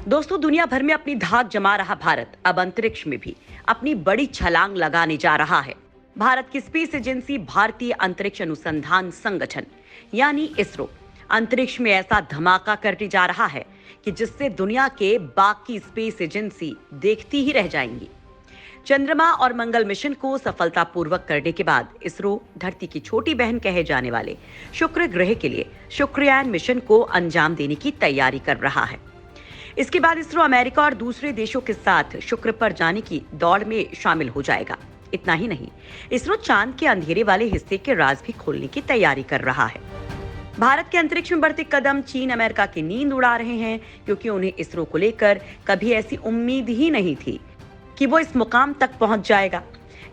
दोस्तों, दुनिया भर में अपनी धाक जमा रहा भारत अब अंतरिक्ष में भी अपनी बड़ी छलांग लगाने जा रहा है। भारत की स्पेस एजेंसी भारतीय अंतरिक्ष अनुसंधान संगठन यानी इसरो अंतरिक्ष में ऐसा धमाका करने जा रहा है कि जिससे दुनिया के बाकी स्पेस एजेंसी देखती ही रह जाएंगी। चंद्रमा और मंगल मिशन को सफलतापूर्वक करने के बाद इसरो धरती की छोटी बहन कहे जाने वाले शुक्र ग्रह के लिए शुक्रयान मिशन को अंजाम देने की तैयारी कर रहा है। इसके बाद इसरो अमेरिका और दूसरे देशों के साथ शुक्र पर जाने की दौड़ में शामिल हो जाएगा। इतना ही नहीं, इसरो चांद के अंधेरे वाले हिस्से के राज भी खोलने की तैयारी कर रहा है। भारत के अंतरिक्ष में बढ़ते कदम चीन अमेरिका की नींद उड़ा रहे हैं, क्योंकि उन्हें इसरो को लेकर कभी ऐसी उम्मीद ही नहीं थी कि वो इस मुकाम तक पहुंच जाएगा।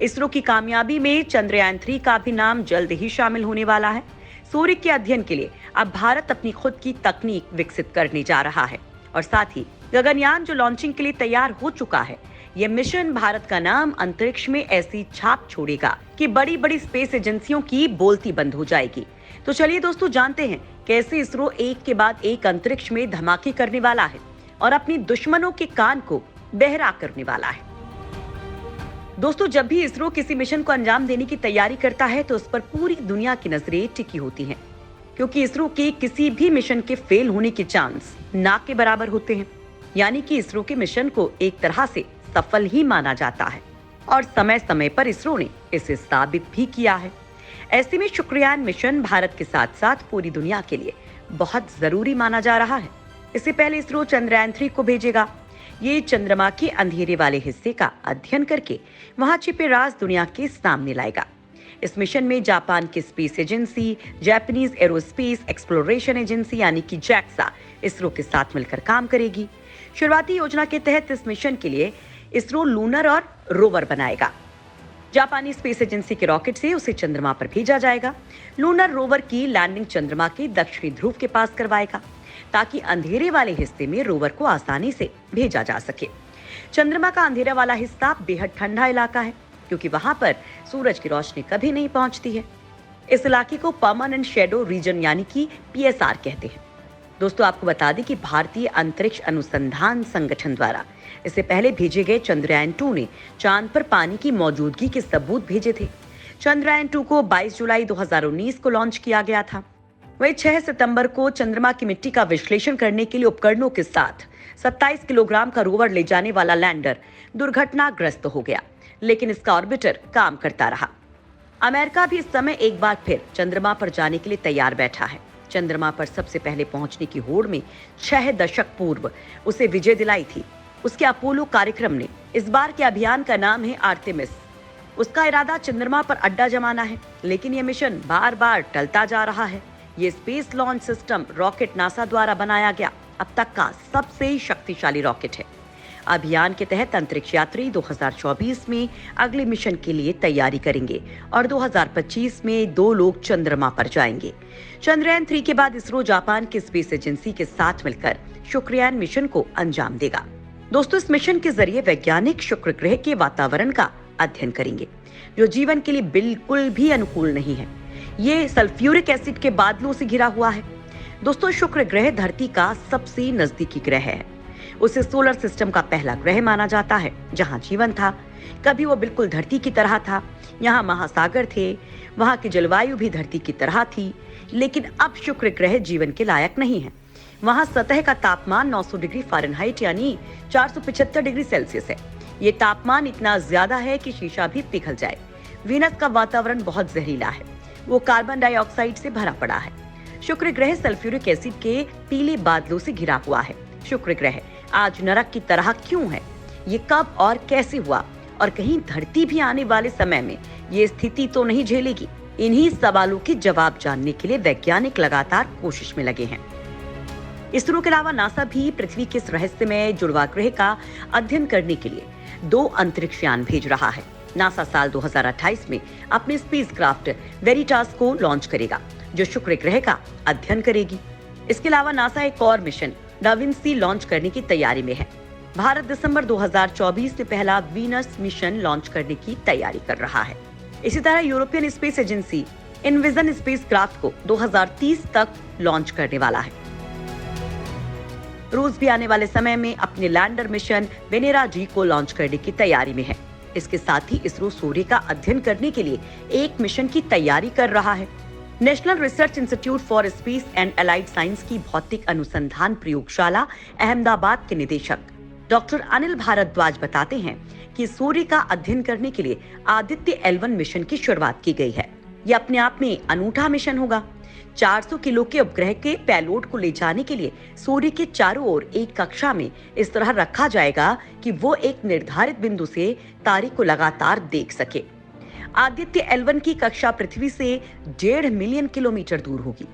इसरो की कामयाबी में चंद्रयान 3 का भी नाम जल्द ही शामिल होने वाला है। सूर्य के अध्ययन के लिए अब भारत अपनी खुद की तकनीक विकसित करने जा रहा है और साथ ही गगनयान जो लॉन्चिंग के लिए तैयार हो चुका है। यह मिशन भारत का नाम अंतरिक्ष में ऐसी छाप छोड़ेगा कि बड़ी बड़ी स्पेस एजेंसियों की बोलती बंद हो जाएगी। तो चलिए दोस्तों, जानते हैं कैसे इसरो एक के बाद एक अंतरिक्ष में धमाके करने वाला है और अपनी दुश्मनों के कान को बहरा करने वाला है। दोस्तों, जब भी इसरो किसी मिशन को अंजाम देने की तैयारी करता है तो उस पर पूरी दुनिया की नजरें टिकी होती हैं, क्योंकि इसरो के किसी भी मिशन के फेल होने के चांस ना के बराबर होते हैं। यानी कि इसरो के मिशन को एक तरह से सफल ही माना जाता है और समय समय पर इसरो ने इसे साबित भी किया है। ऐसे में शुक्रयान मिशन भारत के साथ साथ पूरी दुनिया के लिए बहुत जरूरी माना जा रहा है। इससे पहले इसरो चंद्रयान 3 को भेजेगा। ये चंद्रमा के अंधेरे वाले हिस्से का अध्ययन करके वहां छिपे राज दुनिया के सामने लाएगा। इस मिशन में जापान की space agency, Japanese aerospace exploration agency यानी कि जैक्सा इसरो के साथ मिलकर काम करेगी। शुरुआती योजना के तहत इस मिशन के लिए इसरो लूनर और रोवर बनाएगा। जापानी स्पेस एजेंसी के रॉकेट से उसे चंद्रमा पर भेजा जाएगा। लूनर रोवर की लैंडिंग चंद्रमा के दक्षिणी ध्रुव के पास करवाएगा, ताकि अंधेरे वाले हिस्से में रोवर को आसानी से भेजा जा सके। चंद्रमा का अंधेरा वाला हिस्सा बेहद ठंडा इलाका है, क्योंकि वहां पर सूरज की रोशनी कभी नहीं पहुंचती है। इस इलाके को परमानेंट शैडो रीजन यानी कि PSR कहते हैं। दोस्तों, आपको बता दें कि भारतीय अंतरिक्ष अनुसंधान संगठन द्वारा इससे पहले भेजे गए चंद्रयान 2 ने चांद पर पानी की मौजूदगी के सबूत भेजे थे। चंद्रयान 2 को 22 जुलाई 2019 को लॉन्च किया गया था। वही 6 सितंबर को चंद्रमा की मिट्टी का विश्लेषण करने के लिए उपकरणों के साथ 27 किलोग्राम का रोवर ले जाने वाला लैंडर दुर्घटनाग्रस्त हो गया, लेकिन इसका ऑर्बिटर काम करता रहा। अमेरिका भी इस समय एक बार फिर चंद्रमा पर जाने के लिए तैयार बैठा है। चंद्रमा पर सबसे पहले पहुंचने की होड़ में 6 दशक पूर्व उसे विजय दिलाई थी। उसके अपोलो कार्यक्रम ने इस बार के अभियान का नाम है आर्टेमिस। उसका इरादा चंद्रमा पर अड्डा जमाना है, लेकिन यह मिशन बार बार टलता जा रहा है। ये space launch system rocket NASA द्वारा बनाया गया अब तक का सबसे शक्तिशाली रॉकेट है। अभियान के तहत अंतरिक्ष यात्री 2024 में अगले मिशन के लिए तैयारी करेंगे और 2025 में 2 लोग चंद्रमा पर जाएंगे। चंद्रयान 3 के बाद इसरो जापान की स्पेस एजेंसी के साथ मिलकर शुक्रयान मिशन को अंजाम देगा। दोस्तों, इस मिशन के जरिए वैज्ञानिक शुक्र ग्रह के वातावरण का अध्ययन करेंगे, जो जीवन के लिए बिल्कुल भी अनुकूल नहीं है। ये सल्फ्यूरिक एसिड के बादलों से घिरा हुआ है। दोस्तों, शुक्र ग्रह धरती का सबसे नजदीकी ग्रह है। उसे सोलर सिस्टम का पहला ग्रह माना जाता है जहां जीवन था। कभी वो बिल्कुल धरती की तरह था। यहाँ महासागर थे, वहां की जलवायु भी धरती की तरह थी। लेकिन अब शुक्र ग्रह जीवन के लायक नहीं है। वहां सतह का तापमान 900 डिग्री फ़ारेनहाइट यानी 475 डिग्री सेल्सियस है। ये तापमान इतना ज्यादा है कि शीशा भी पिघल जाए। वीनस का वातावरण बहुत जहरीला है। वो कार्बन डाइऑक्साइड से भरा पड़ा है। शुक्र ग्रह सल्फ्यूरिक एसिड के पीले बादलों से घिरा हुआ है। शुक्र ग्रह आज नरक की तरह क्यों है? ये कब और कैसे हुआ? और कहीं धरती भी आने वाले समय में ये स्थिति तो नहीं झेलेगी? इन्हीं सवालों के जवाब जानने के लिए वैज्ञानिक लगातार कोशिश में लगे हैं। इसरो के अलावा नासा भी पृथ्वी के इस रहस्यमय जुड़वा ग्रह का अध्ययन करने के लिए 2 अंतरिक्ष यान भेज रहा है। नासा साल 2028 में अपने स्पेसक्राफ्ट वेरिटास को लॉन्च करेगा, जो शुक्र ग्रह का अध्ययन करेगी। इसके अलावा नासा एक और मिशन डाविंसी लॉन्च करने की तैयारी में है। भारत दिसंबर 2024 में पहला वीनस मिशन लॉन्च करने की तैयारी कर रहा है। इसी तरह यूरोपियन स्पेस एजेंसी इनविजन स्पेसक्राफ्ट को 2030 तक लॉन्च करने वाला है। रूस भी आने वाले समय में अपने लैंडर मिशन वेनेरा जी को लॉन्च करने की तैयारी में है। इसके साथ ही इसरो सूर्य का अध्ययन करने के लिए एक मिशन की तैयारी कर रहा है। National research institute for space and allied science की भौतिक अनुसंधान प्रयोगशाला अहमदाबाद के निदेशक डॉक्टर अनिल भारद्वाज बताते हैं कि सूर्य का अध्ययन करने के लिए आदित्य L1 मिशन की शुरुआत की गई है। यह अपने आप में अनूठा मिशन होगा। 400 किलो के उपग्रह के पेलोड को ले जाने के लिए सूर्य के चारों ओर एक कक्षा में इस तरह रखा जाएगा कि वो एक निर्धारित बिंदु से तारे को लगातार देख सके। आदित्य L1 की कक्षा पृथ्वी से 1.5 मिलियन किलोमीटर दूर होगी।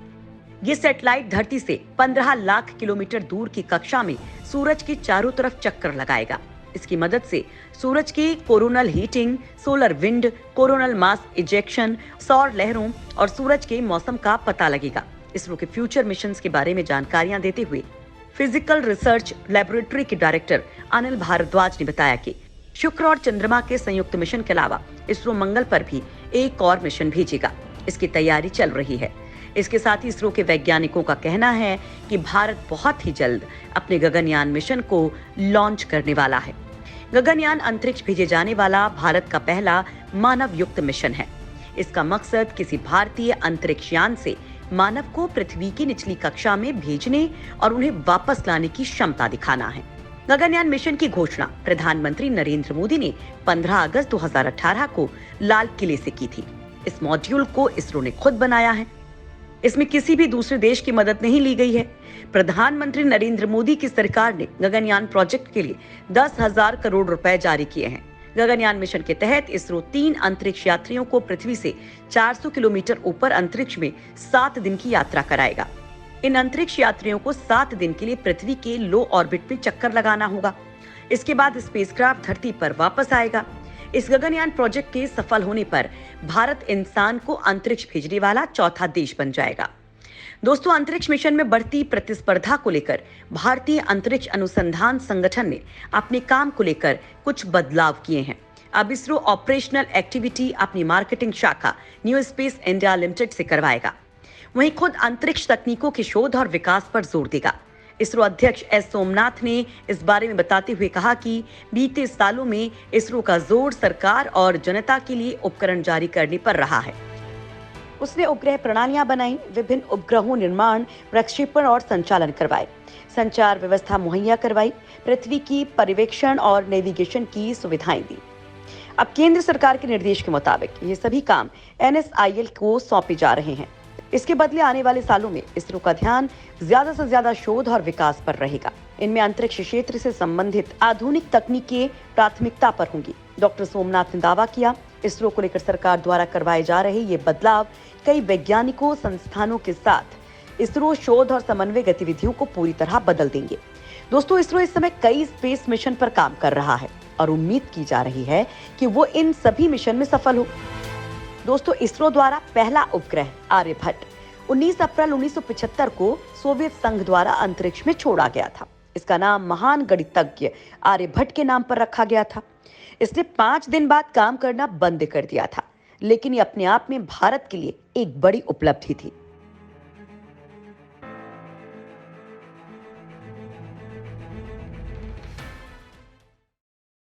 ये सैटेलाइट धरती से 15 लाख किलोमीटर दूर की कक्षा में सूरज के चारों तरफ चक्कर लगाएगा। इसकी मदद से सूरज की coronal heating, solar wind, coronal mass ejection, सौर लहरों और सूरज के मौसम का पता लगेगा। इसरो के फ्यूचर मिशंस के बारे में जानकारियां देते हुए फिजिकल रिसर्च लेबोरेटरी के डायरेक्टर अनिल भारद्वाज ने बताया कि शुक्र और चंद्रमा के संयुक्त मिशन के अलावा इसरो मंगल पर भी एक और मिशन भेजेगा। इसकी तैयारी चल रही है। इसके साथ ही इसरो के वैज्ञानिकों का कहना है कि भारत बहुत ही जल्द अपने गगनयान मिशन को लॉन्च करने वाला है। गगनयान अंतरिक्ष भेजे जाने वाला भारत का पहला मानव युक्त मिशन है। इसका मकसद किसी भारतीय अंतरिक्ष यान से मानव को पृथ्वी की निचली कक्षा में भेजने और उन्हें वापस लाने की क्षमता दिखाना है। गगनयान मिशन की घोषणा प्रधानमंत्री नरेंद्र मोदी ने 15 अगस्त 2018 को लाल किले से की थी। इस मॉड्यूल को इसरो ने खुद बनाया है। इसमें किसी भी दूसरे देश की मदद नहीं ली गई है। प्रधानमंत्री नरेंद्र मोदी की सरकार ने गगनयान प्रोजेक्ट के लिए 10,000 करोड़ रुपए जारी किए हैं। गगनयान मिशन के तहत इसरो 3 अंतरिक्ष यात्रियों को पृथ्वी से 400 किलोमीटर ऊपर अंतरिक्ष में 7 दिन की यात्रा कराएगा। इन अंतरिक्ष यात्रियों को 7 दिन के लिए पृथ्वी के लो ऑर्बिट में चक्कर लगाना होगा। इसके बाद स्पेसक्राफ्ट धरती पर वापस आएगा। इस गगनयान प्रोजेक्ट के सफल होने पर भारत इंसान को अंतरिक्ष भेजने वाला चौथा देश बन जाएगा। दोस्तों, अंतरिक्ष मिशन में बढ़ती प्रतिस्पर्धा को लेकर भारतीय अंतरिक्ष अनुसंधान संगठन ने अपने काम को लेकर कुछ बदलाव किए हैं। अब इसरो ऑपरेशनल एक्टिविटी अपनी मार्केटिंग शाखा न्यू स्पेस इंडिया लिमिटेड से करवाएगा। वहीं खुद अंतरिक्ष तकनीकों के शोध और विकास पर जोर देगा। इसरो अध्यक्ष एस सोमनाथ ने इस बारे में बताते हुए कहा कि बीते सालों में इसरो का जोर सरकार और जनता के लिए उपकरण जारी करने पर रहा है। उसने उपग्रह प्रणालियां बनाई, विभिन्न उपग्रहों निर्माण, प्रक्षेपण और संचालन करवाए, संचार व्यवस्था मुहैया करवाई, पृथ्वी की पर्यवेक्षण और नेविगेशन की सुविधाएं दी। अब केंद्र सरकार के निर्देश के मुताबिक ये सभी काम NSIL को सौंपे जा रहे हैं। इसके बदले आने वाले सालों में इसरो का ध्यान ज्यादा से ज्यादा शोध और विकास पर रहेगा। इनमें अंतरिक्ष क्षेत्र से संबंधित आधुनिक तकनीकें प्राथमिकता पर होंगी। डॉक्टर सोमनाथ ने दावा किया, इसरो को लेकर सरकार द्वारा करवाए जा रहे ये बदलाव कई वैज्ञानिकों संस्थानों के साथ इसरो शोध और समन्वय गतिविधियों को पूरी तरह बदल देंगे। दोस्तों, इसरो इस समय कई स्पेस मिशन पर काम कर रहा है और उम्मीद की जा रही है कि वो इन सभी मिशन में सफल हो। दोस्तों, इसरो द्वारा पहला उपग्रह आर्यभट्ट 19 अप्रैल 1975 को सोवियत संघ द्वारा अंतरिक्ष में छोड़ा गया था। इसका नाम महान गणितज्ञ आर्यभट्ट के नाम पर रखा गया था। इसने 5 दिन बाद काम करना बंद कर दिया था, लेकिन ये अपने आप में भारत के लिए एक बड़ी उपलब्धि थी।